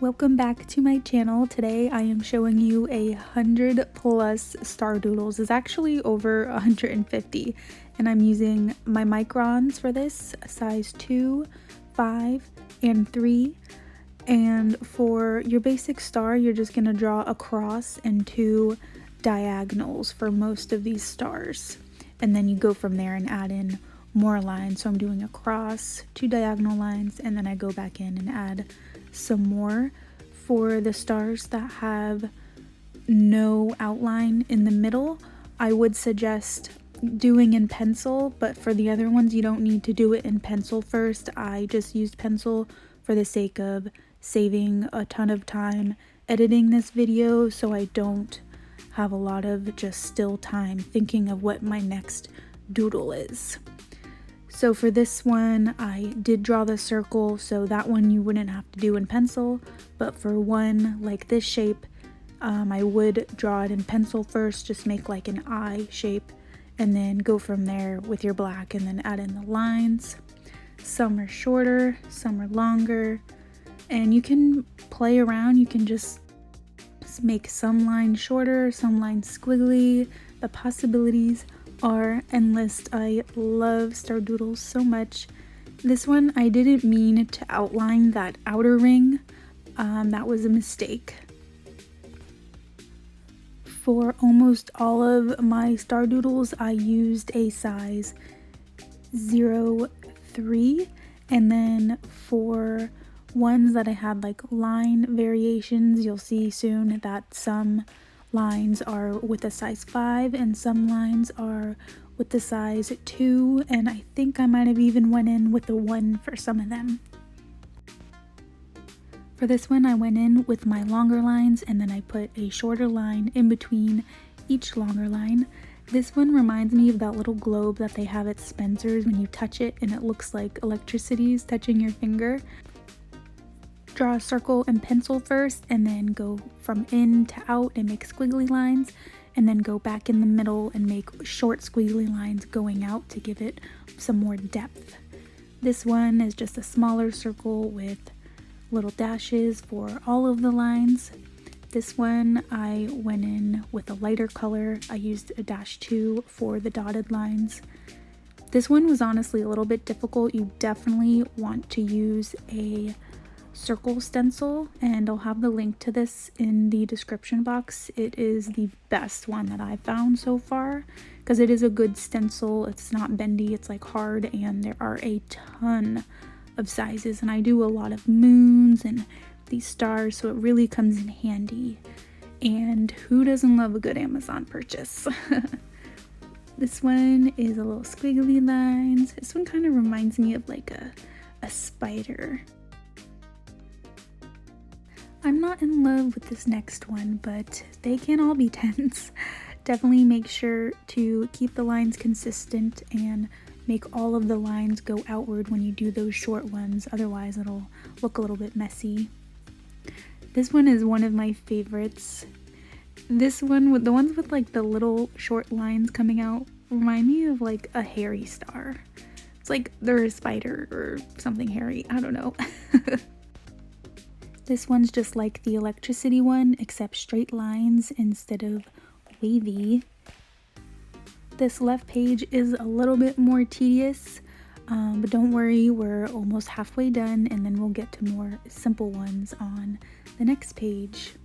Welcome back to my channel. Today I am showing you 100+ star doodles. It's actually over 150, and I'm using my Microns for this, size 2, 5, and 3. And for your basic star, you're just going to draw a cross and 2 diagonals for most of these stars. And then you go from there and add in more lines. So I'm doing a cross, 2 diagonal lines, and then I go back in and add some more. For the stars that have no outline in the middle, I would suggest doing in pencil, but for the other ones you don't need to do it in pencil first. I just used pencil for the sake of saving a ton of time editing this video, so I don't have a lot of just still time thinking of what my next doodle is. So for this one, I did draw the circle, so that one you wouldn't have to do in pencil, but for one like this shape, I would draw it in pencil first, just make like an eye shape, and then go from there with your black and then add in the lines. Some are shorter, some are longer, and you can play around. You can just make some lines shorter, some lines squiggly. The possibilities are endless. I love star doodles so much. This one I didn't mean to outline that outer ring. That was a mistake. For almost all of my star doodles I used a size 0.3, and then for ones that I had like line variations, you'll see soon that some lines are with a size 5 and some lines are with the size 2, and I think I might have even went in with a 1 for some of them. For this one I went in with my longer lines, and then I put a shorter line in between each longer line. This one reminds me of that little globe that they have at Spencer's when you touch it and it looks like electricity is touching your finger. Draw a circle in pencil first, and then go from in to out and make squiggly lines, and then go back in the middle and make short squiggly lines going out to give it some more depth. This one is just a smaller circle with little dashes for all of the lines. This one I went in with a lighter color. I used a -2 for the dotted lines. This one was honestly a little bit difficult. You definitely want to use a circle stencil, and I'll have the link to this in the description box. It is the best one that I've found so far because it is a good stencil. It's not bendy, it's like hard, and there are a ton of sizes, and I do a lot of moons and these stars, so it really comes in handy. And who doesn't love a good Amazon purchase? This one is a little squiggly lines. This one kind of reminds me of like a spider. I'm not in love with this next one, but they can all be 10s. Definitely make sure to keep the lines consistent and make all of the lines go outward when you do those short ones, otherwise it'll look a little bit messy. This one is one of my favorites. This one, with the ones with like the little short lines coming out, remind me of like a hairy star. It's like they're a spider or something hairy, I don't know. This one's just like the electricity one, except straight lines instead of wavy. This left page is a little bit more tedious, but don't worry, we're almost halfway done, and then we'll get to more simple ones on the next page.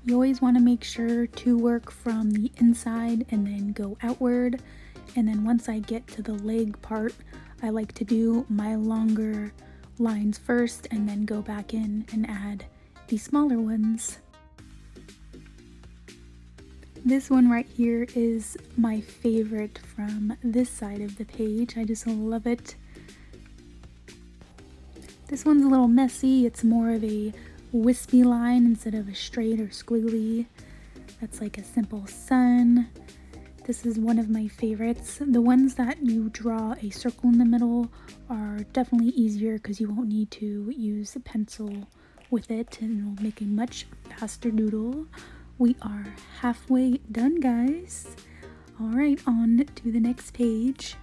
You always want to make sure to work from the inside and then go outward. And then once I get to the leg part, I like to do my longer lines first and then go back in and add the smaller ones. This one right here is my favorite from this side of the page. I just love it. This one's a little messy. It's more of a wispy line instead of a straight or squiggly. That's like a simple sun. This is one of my favorites. The ones that you draw a circle in the middle are definitely easier because you won't need to use a pencil with it, and it'll make a much faster doodle. We are halfway done, guys. All right, on to the next page.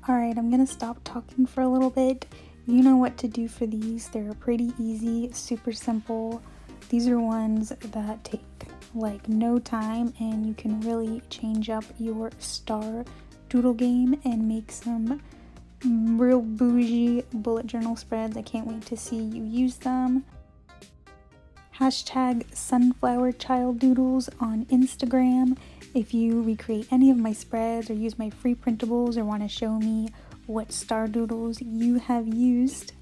Alright, I'm gonna stop talking for a little bit. You know what to do for these. They're pretty easy, super simple. These are ones that take like no time, and you can really change up your star doodle game and make some real bougie bullet journal spreads. I can't wait to see you use them. Hashtag sunflower child doodles on Instagram. If you recreate any of my spreads or use my free printables or want to show me what star doodles you have used.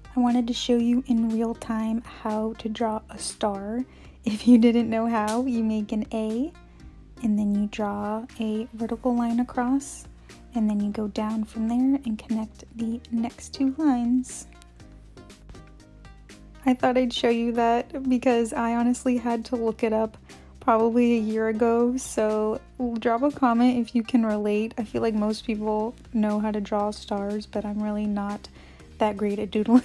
I wanted to show you in real time how to draw a star. If you didn't know how, you make an A, and then you draw a vertical line across, and then you go down from there and connect the next two lines. I thought I'd show you that because I honestly had to look it up probably a year ago, so drop a comment if you can relate. I feel like most people know how to draw stars, but I'm really not that great at doodling.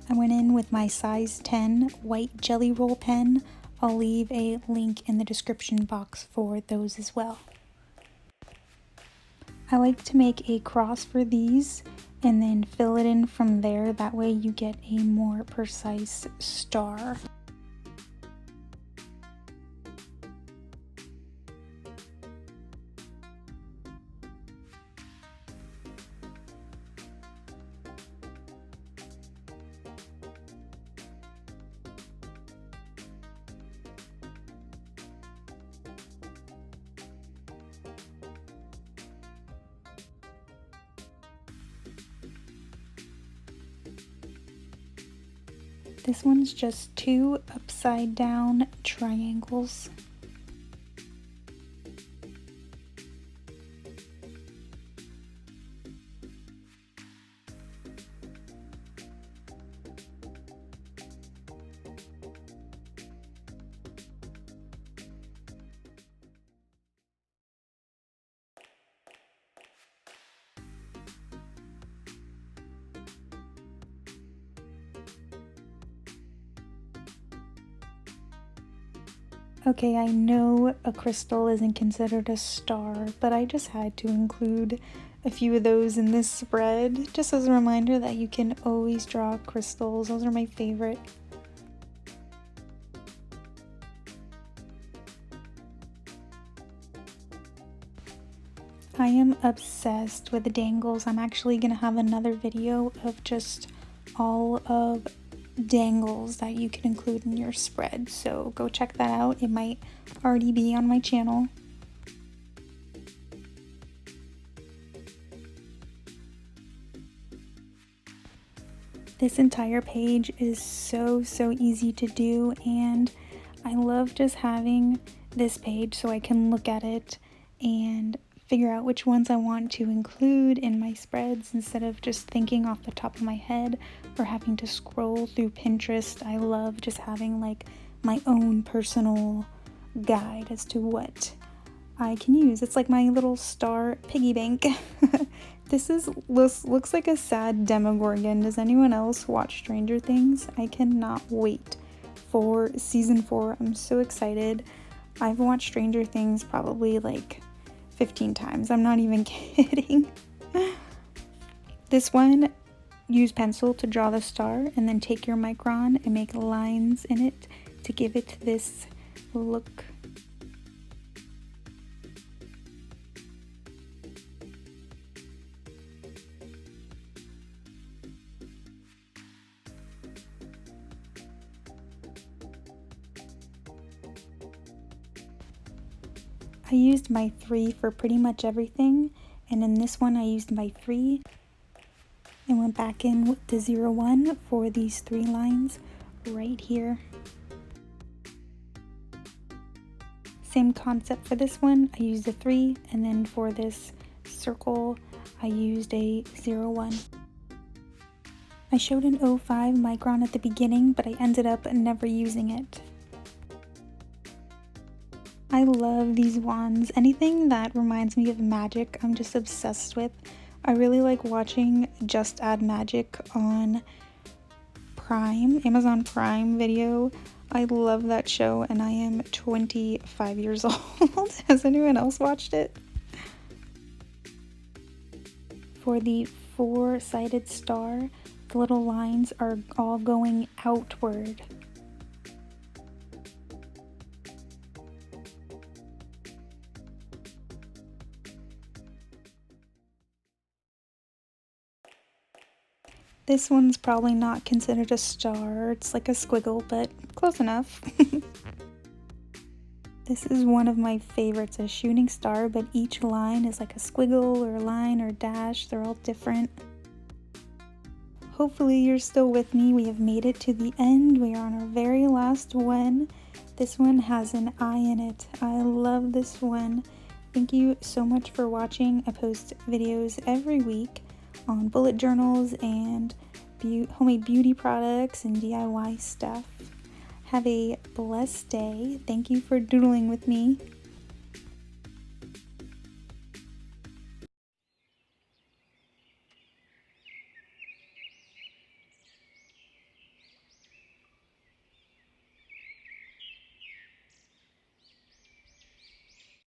I went in with my size 10 white jelly roll pen. I'll leave a link in the description box for those as well. I like to make a cross for these and then fill it in from there. That way you get a more precise star. This one's just two upside down triangles. Okay, I know a crystal isn't considered a star, but I just had to include a few of those in this spread, just as a reminder that you can always draw crystals. Those are my favorite. I am obsessed with the dangles. I'm actually gonna have another video of just all of dangles that you can include in your spread, so go check that out. It might already be on my channel. This entire page is so easy to do, and I love just having this page so I can look at it and figure out which ones I want to include in my spreads instead of just thinking off the top of my head or having to scroll through Pinterest. I love just having like my own personal guide as to what I can use. It's like my little star piggy bank. This looks like a sad Demogorgon. Does anyone else watch Stranger Things? I cannot wait for season 4. I'm so excited. I've watched Stranger Things probably like 15 times. I'm not even kidding. This one, use pencil to draw the star and then take your Micron and make lines in it to give it this look. I used my 3 for pretty much everything, and in this one I used my 3 and went back in with the 0, 1 for these 3 lines right here. Same concept for this one. I used a 3, and then for this circle I used a 01. I showed an 05 Micron at the beginning, but I ended up never using it. I love these wands. Anything that reminds me of magic, I'm just obsessed with. I really like watching Just Add Magic on Prime, Amazon Prime Video. I love that show, and I am 25 years old. Has anyone else watched it? For the 4-sided star, the little lines are all going outward. This one's probably not considered a star. It's like a squiggle, but close enough. This is one of my favorites, a shooting star, but each line is like a squiggle or a line or dash. They're all different. Hopefully you're still with me. We have made it to the end. We are on our very last one. This one has an eye in it. I love this one. Thank you so much for watching. I post videos every week on bullet journals and homemade beauty products and DIY stuff. Have a blessed day. Thank you for doodling with me.